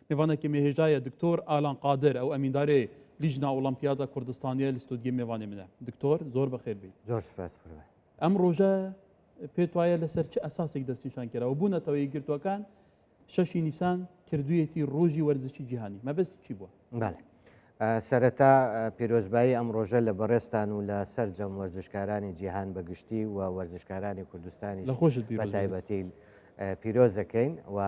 میوانێکی مێهێژایە دکتۆر ئالان قادر ئەو ئەمیندارێ لیژنا ئۆلمپیادا کوردستانیە لە ستودیە میوانی منە دکتۆر زۆر بەخێر بیت زۆر سپاس خۆی ئەم ڕۆژە پێت وایە لەسەر چه ئەساسێک دەستنیشان کراوە بوونەتەوە یەکگرتوەکان شەشی نیسان کردوویەتی ڕۆژی وەرزشی جیهانی مەبەستی چی بووە؟ بەڵێ سەرەتا پیرۆزبایی ئەم ڕۆژە لە بەڕێستان و لە سەرجەم وەرزشکارانی جیهان بەگشتی و وەرزشکارانی کوردستانی لە خۆشت بە تایبەتی پیرۆزەکەین و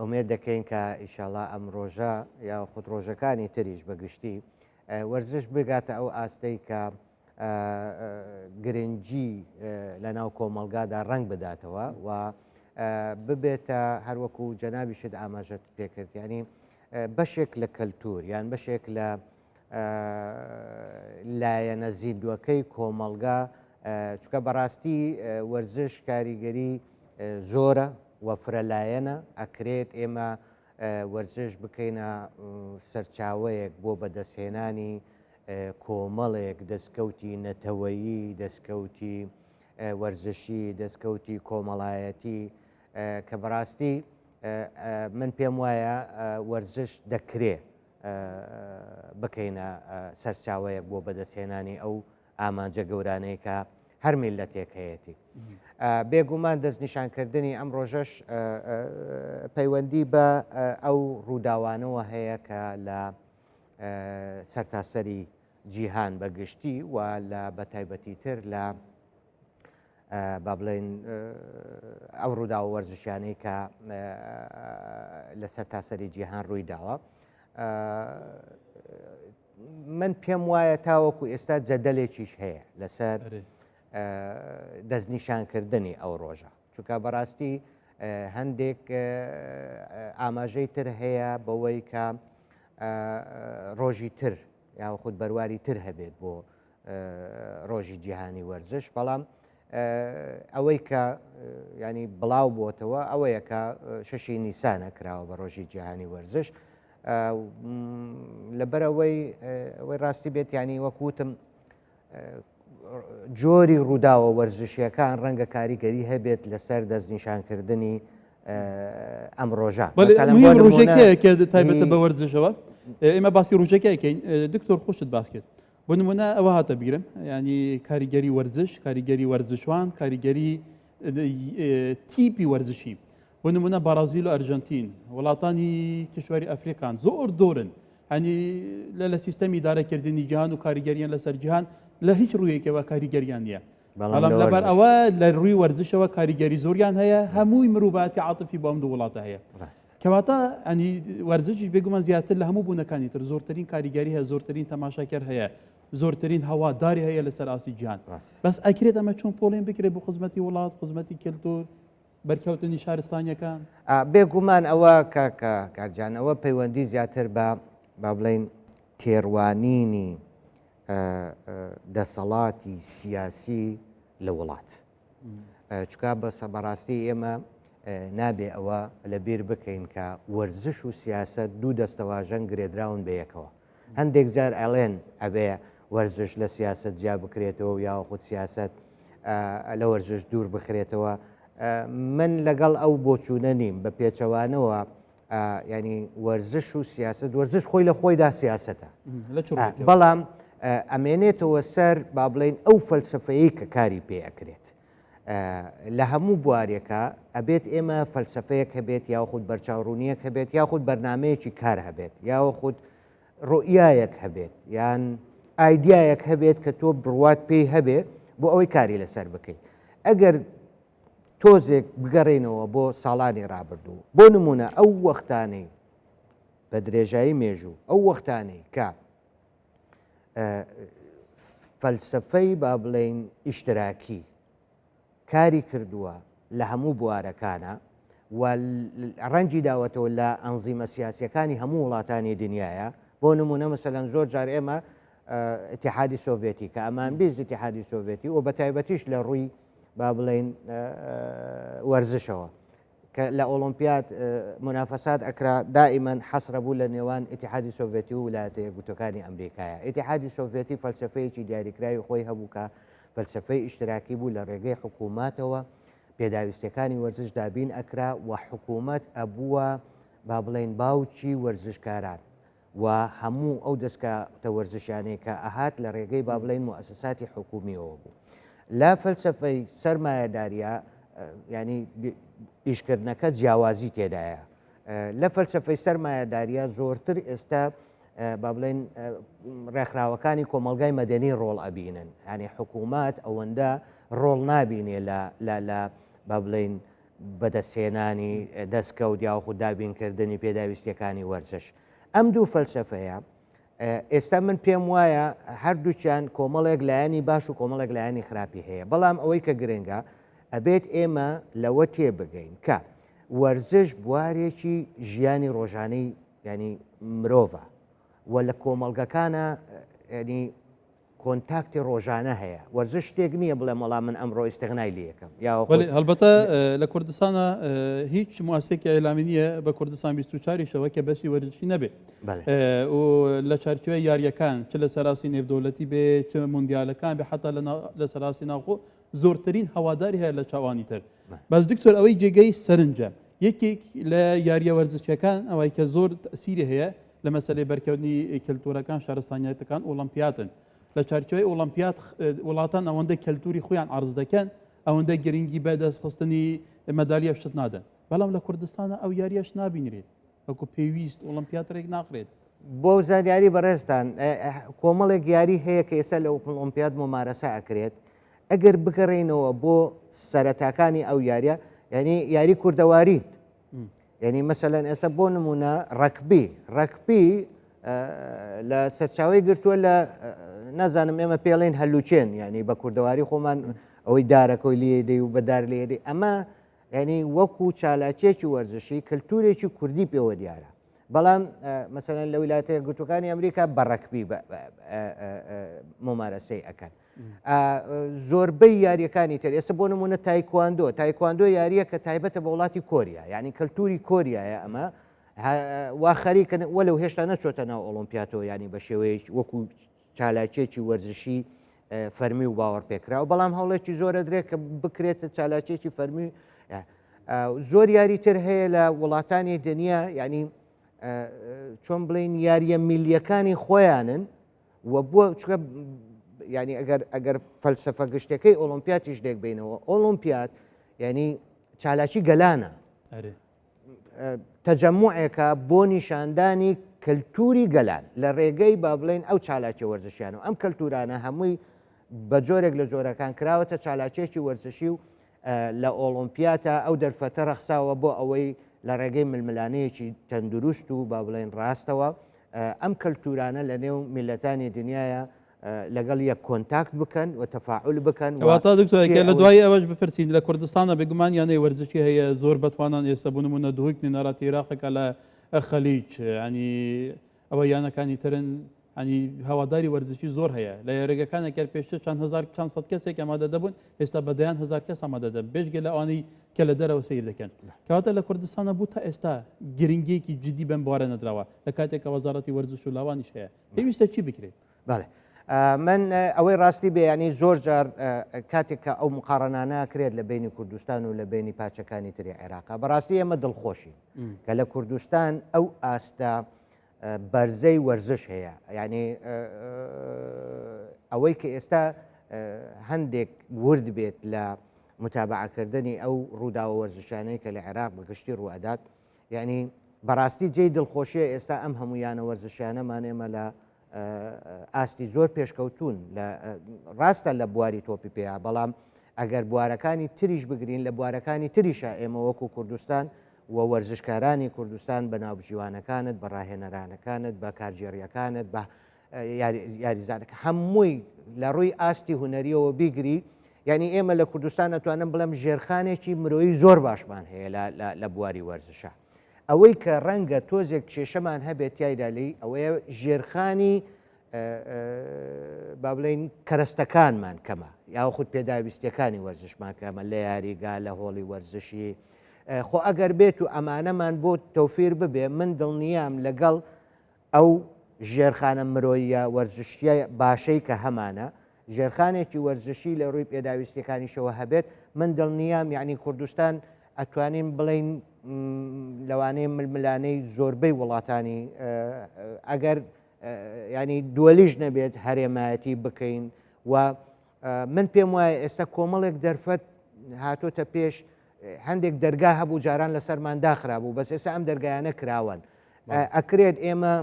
ئومێد دەکەین کە ئیشاڵا ئەم ڕۆژە یا خود ڕۆژەکانی تریش بەگشتی وەرزش بگاتە ئەو ئاستەی کە گرنگی لە ناو کۆمەلگادا ڕنگ بداتەوە و ببێتە هەروەکو جەنابیشت ئاماژەت پێکرد ینی بەشێک لە کەلتور یان بەشێک لە لایەنە زیندوەکەی کۆمەلگا چکە بەڕاستی وەرزش کاریگەری زۆرە وەفرەلایەنە ئەکرێت ئێمە وەرزش بکەینە سەرچاوەیەک بۆ بەدەستهێنانی کۆمەڵێک دەستکەوتی نەتەوەیی دەستکەوتی وەرزشی دەستکەوتی کۆمەڵایەتی کە بەڕاستی من پێم وایە وەرزش دەکرێ بکەینە سەرچاوەیەک بۆ بەدەستهێنانی ئەو ئامانجە گەورانەی کە هەر میلەتێک هەیەی بێگومان دەستنیشانکردنی ئەم ڕۆژەش پەیوەندی بە ئەو ڕووداوانەوە هەیە کە لە سەرتاسەری جیهان بەگشتی و لە بەتایبەتی تر لە با بڵێن ئەو ڕووداوە وەرزشیانەی کە لە سەرتاسەری جیهان ڕووی داوە من پێم وایە تاوەکو ئێستا جەدەلێکیش هەیە لەسەر دەستنیشانکردنی ئەو ڕۆژە چونکە بەڕاستی هەندێک ئاماژەی تر هەیە بەوەی کە ڕۆژی تر یا خود بەرواری تر هەبێت بۆ ڕۆژی جیهانی وەرزش بەڵام ئەوەی کە ینی بڵاو بۆتەوە ئەوەیە کە شەشی نیسانە کراوە بە ڕۆژی جیهانی وەرزش لەبەرەوەی ئەوەی ڕاستی بێت ینی وەکوتم جۆری ڕووداوە وەرزشیەکان ڕەنگە کاریگەری هەبێت لەسەر دەستنیشانکردنی ئەم ڕۆژە ڕۆژێکەیە کە تایبەتە بە وەرزشەوە ئێمە باسی ڕۆژەکەیکەین دکتۆر خۆشت باس کرد بۆ نمونە ئەوە هاتە بیرم ینی کاریگەری وەرزش کاریگەری وەرزشوان کاریگەری تیپی وەرزشی بۆ نمونە بارازیل و ئەرژەنتین وڵاتانی کشوری ئەفریقان زۆر دۆرن هەنی لە سیستەمی دارەکردنی جیهان و کاریگەریان لەسەر جیهان لە هیچ ڕوویەکەوە کاریگەریان نییە بەڵام لەبەر ئەوە لە ڕووی وەرزشەوە کاریگەری زۆریان هەیە هەمووی مرۆڤاتی عاتفی بۆ ئەم دوو وڵاتە هەیە کەواتە ئەنی وەرزشی بێگومان زیاتر لە هەموو بوونەکانی تر زۆرترین کاریگەری هەیە زۆرترین تەماشاکەر هەیە زۆرترین هەواداری هەیە لەسەر ئاسی جیهان بەس ئەکرێت ئەمە چۆن پۆڵێن بکرێت بۆ خزمەتی وڵات خزمەتی کلتور بەرکەوتنی شارستانیەکان بێگومان ئەوە کارجانەوە پەیوەندی زیاتر بە با بڵێن تێڕوانینی دەسەڵاتی سیاسی لە وڵات چکە بەڕاستی ئێمە نابێ ئەوە لەبیر بکەین کە وەرزش و سیاست دوو دەستەواژەن گرێدراون بەیەکەوە هەندێک جار ئەڵێن ئەبێ وەرزش لە سیاست جیا بکرێتەوە و یا خود سیاست لە وەرزش دوور بخرێتەوە من لەگەڵ ئەو بۆچوونە نیم بە پێچەوانەوە ینی وەرزش و سیاست وەرزش خۆی لە خۆیدا سیاستە بەڵام ئەمێنێتەوە سەر با بڵێن ئەو فەلسفەیە کە کاری پێ ئەکرێت لە هەموو بوارێکە ئەبێت ئێمە فەلسفەیەک هەبێت یاخود بەرچاوڕوونیەک هەبێت یاخود بەرنمەیەکی کار هەبێت یاخود ڕۆئیایەک هەبێت یان ئایدیایەک هەبێت کە تۆ بڕوات پێی هەبێت بۆ ئەوەی کاری لەسەر بکەیت ئەگەر تۆزێک بگەڕێنەوە بۆ ساڵانی ڕابردوو بۆ نمونە ئەو وەختانەی بە درێژایی مێژوو ئەو وەختانەی کە فەلسفەی با بڵێن ئیشتراکی کاری کردووە لە هەموو بوارەکانە و ڕەنجی داوەتەوە لە ئەنزیمە سیاسیەکانی هەموو وڵاتانی دنیاە بۆ نمونە مەسەلەن زۆر جار ئێمە ئیتیحادی سۆڤێتی کە ئەمان بیست ئیتیحادی سۆڤێتی و بە تایبەتیش لە ڕووی با بڵێن وەرزشەوە کە لە ئۆلۆمپیاد منافەسات ئەکرا دائیمەن حەسرە بوو لە نێوان ئیتیحادی سۆڤێتی و ویلایەتە یەکگرتووەکانی ئەمریکایە ئیتیحادی سۆڤێتی فەلسفەیەکی دیاریکراوی خۆی هەبوو کە فەلسفەی ئیشتراکی بوو لە ڕێگەی حکووماتەوە پێداویستەکانی وەرزش دابین ئەکرا و حکوومەت ئەبووە با بڵێن باوچی وەرزشکاران و هەموو ئەو دەستکاتە وەرزشیانەیە کە ئەهات لە ڕێگەی با بڵێن موسساتی حکومیەوە بوو لا فەلسەفەی سەرمایەداریە ینی ئیشکردنەکە جیاوازی تێدایە لە فەلسەفەی سەرمایەداریە زۆرتر ئێستا با بڵێن ڕێکخراوەکانی کۆمەلگای مەدەنی ڕۆڵ ئەبینن ینی حکوومەت ئەوەندە ڕۆڵ نابینێ لە با بڵێن بەدەستێنانی دەستکەوت یاخود دابینکردنی پێداویستیەکانی وەرزش ئەم دوو فەلسەفەیە ئێستا من پێم وایە هەردووچیان کۆمەڵێک لایەنی باش و کۆمەڵێک لایەنی خراپی هەیە بەڵام ئەوەی کە گرنگە ئەبێت ئێمە لەوە تێبگەین کە وەرزش بوارێکی ژیانی ڕۆژانەی ینی مرۆڤە و لە کۆمەڵگەکانە ینی کۆنتاکتی ڕۆژانە هەیە وەرزش شتێک نییە بڵێ مەڵام من ئەمڕۆ ئیستغنای لە یەکەم هەڵبەتە لە کوردستانە هیچ مواسێکی ئەعلامی نییە بە کوردستان 24شەوە کە بەشی وەرزشی نەبێت و لە چارچوێ یاریەکان چ لە سەراسی نێودەوڵەتی بێ چ موندیالەکان بێ حتا لە سەراسی ناوخۆ زۆرترین هەواداری هەیە لە چاوانی تر بەس دکتۆر ئەوەی جێگەی سەرنجە یەکێک لە یاریە وەرزشیەکان ئەوەی کە زۆر تەسیری هەیە لە مەسەلەی بەرکەوتنی کللتورەکان شارستانیەتەکان ئۆلمپیاتن لە چارچوی ئۆلمپیات وڵاتان ئەوەندە کەلتوری خۆیان عرض دەکەن ئەوەندە گرنگی بەدەستخستنی مەدالیە شت نادەن بەڵام لە کوردستانە ئەو یاریەش نابینرێت وەکو پێویست ئۆلمپیاتێک ناخرێت بۆ زانیاری بەڕێستان کۆمەڵێک یاری هەیە کە ئێستا لە ئۆلمپیاد ممارەسە ئەکرێت ئەگەر بگەڕێنەوە بۆ سەرەتاکانی ئەو یاریە ینی یاری کوردەواری ینی مەسەلەن ئێستا بۆ نمونە ڕەکبی لە سەرچاوی گرتووە لە نازانم ئێمە پێڵێن هەلوچێن ینی بە کوردەواری خۆمان ئەوەی دارەکۆی لێدەی و بەدار لێدەی ئەمە ینی وەکو چالاکێکی وەرزشی کللتورێکی کوردی پێوە دیارە بەڵام مەسەلەن لە ویلایەتە یەکگرتووەکانی ئەمریکا بە ڕەکبی ممارەسەی ئەەکەن زۆربەی یاریەکانی تر ئێستا بۆ نمونە تایکواندۆ یاریە کە تایبەتە بە وڵاتی کۆریا ینی کللتوری کۆریایە ئەمە وا خەریکن وەلو هێشتا نەچۆتە ناو ئۆلمپیاتۆ ینی بە شێوەیە وەکو چالاکێکی وەرزشی فەرمی و باوەڕ پێکرا و بەڵام هەوڵێکی زۆرە درێت کە بکرێتە چالاکێکی فەرمی زۆر یاری تر هەیە لە وڵاتانی دنیا ینی چۆن بڵین یاریە میلیەکانی خۆیانن و بۆ چکە ینی ئەگەر فەلسەفە گشتەکەی ئۆلمپیاتیش دێک بینەوە ئۆلمپیات ینی چالاکی گەلانە تەجەموعێکە بۆ نیشاندانی کللتوری گەلان لە ڕێگەی با بڵێن ئەو چالاکی وەرزشیانە ئەم کللتورانە هەمووی بە جۆرێک لە جۆرەکان کراوەتە چالاکێکی وەرزشی و لە ئۆلمپیاتە ئەو دەرفەتە ڕەخساوە بۆ ئەوەی لە ڕێگەی ململانەیەکی تەندروست و با بڵێن ڕاستەوە ئەم کللتورانە لە نێو میلەتانی دنیاە لەگەڵ یەک کۆنتاکت بکەن و تەفاعل بکەن واتە دکتۆرێکە لە دوای ئەوەش بپرسین لە کوردستانە بێگومان یانەی وەرزشی هەیە زۆر بەتوانان ئێستا بوونمونە دوویکنی ناڕاتی عێراقەکە لە خەلیج ینی ئەوە یانەکانی ترن ینی هەواداری وەرزشی زۆر هەیە لە ێرەگەکانێکە پێشتر چەند هزار چەند سەد کەسێک ئامادە دەبوون ئێستا بەدەیان هزار کەس ئامادە دەبن بێژگە لە ئەوانەی کە لە دەرەوە سیر دەکەن کەواتە لە کوردستانە بوو تا ئێستا گرنگێکی جدی بەم بوارە نەدراوە لە کاتێکە وەزارەتی وەرزش و لاوانیش هەیە پێویستە چی بکرێت بەڵێ من ئەوەی ڕاستی بێ ینی زۆر جار کاتێک کە ئەو مقارنانە کرێت لە بینی کوردستان و لە بینی پاچەکانی تری عێراقا بەڕاستی ئێمە دڵخۆشی کە لە کوردستان ئەو ئاستا بەرزەی وەرزش هەیە ینی ئەوەی کە ئێستا هەندێک ورد بێت لە متابعکردنی ئەو ڕووداوە وەرزشانەی کە لە عێراق بەگشتی ڕوئەدات ینی بەڕاستی جێی دڵخۆشیە ئێستا ئەم هەمویانە وەرزشانەمان ئێمە لە ئاستی زۆر پێشکەوتون ڕاستە لە بواری تۆپی پێیا بەڵام ئەگەر بوارەکانی تریش بگرین لە بوارەکانی تریشە ئێمە وەکو کوردستان و وەرزشکارانی کوردستان بە ناوبژیوانەکانت بە ڕاهێنەرانەکانت بە کارژێریەکانت بە یاریزانەکە هەمووی لە ڕووی ئاستی هوەریەوە بیگری ینی ئێمە لە کوردستان ئەتوانم بڵم ژێرخانێکی مرۆیی زۆر باشمان هەیە لە بواری وەرزشە ئەوەی کە ڕەنگە تۆزێک کێشەمان هەبێت تایدا لی ئەوەیە ژێرخانی با بڵێن کەرەستەکانمان کەمە یاخود پێداویستیەکانی وەرزشمان کەمە لە یاریگا لە هۆڵی وەرزشی خۆ ئەگەر بێت و ئەمانەمان بۆ تەوفیر ببێ من دڵنیام لەگەڵ ئەو ژێرخانە مرۆیە وەرزشیە باشەی کە هەمانە ژێرخانێکی وەرزشی لە ڕووی پێداویستیەکانیشەوە هەبێت من دڵنیام یعنی کوردستان ئەتوانین بڵین لەوانەیە ململانەی زۆربەی وڵاتانی ئەگەر ینی دووەلیژ نەبێت هەرێمایەتی بکەین و من پێم وایە ئێستا کۆمەڵێک دەرفەت هاتۆتە پێش هەندێک دەرگا هەبوو جاران لەسەرمان داخرابوو بەس ئێستا ئەم دەرگایانە کراون ئەکرێت ئێمە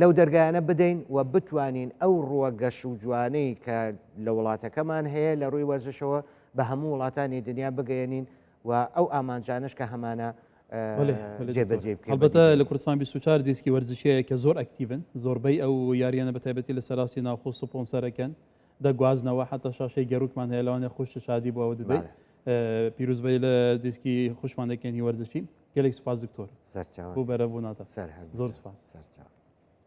لەو دەرگایانە بدەین و بتوانین ئەو ڕووەگەش و جوانەی کە لە وڵاتەکەمان هەیە لە ڕووی وەرزشەوە بە هەموو وڵاتانی دنیا بگەێنین و ئەو ئامانجانش کە هەمانە جێبەجێ بکەین. البته لە کوردستان 24 دیسکی وەرزشەیە کە زۆر ئەکتیڤن زۆربەی ئەو یاریانە بە تایبەتی لە سەراسی ناوخۆ سپۆنسەرەکەن دەگوازنەوە حتا شاشەی گەروکمان هەیە لەوانێ خوش شادی بۆەوە دەدەیت پیرۆزبەی لە دیسکی خوشمان دەکەنی وەرزشی گەلێک سوپاس دکتۆر بوو بەرەبوو ناتە زۆر سوپاس.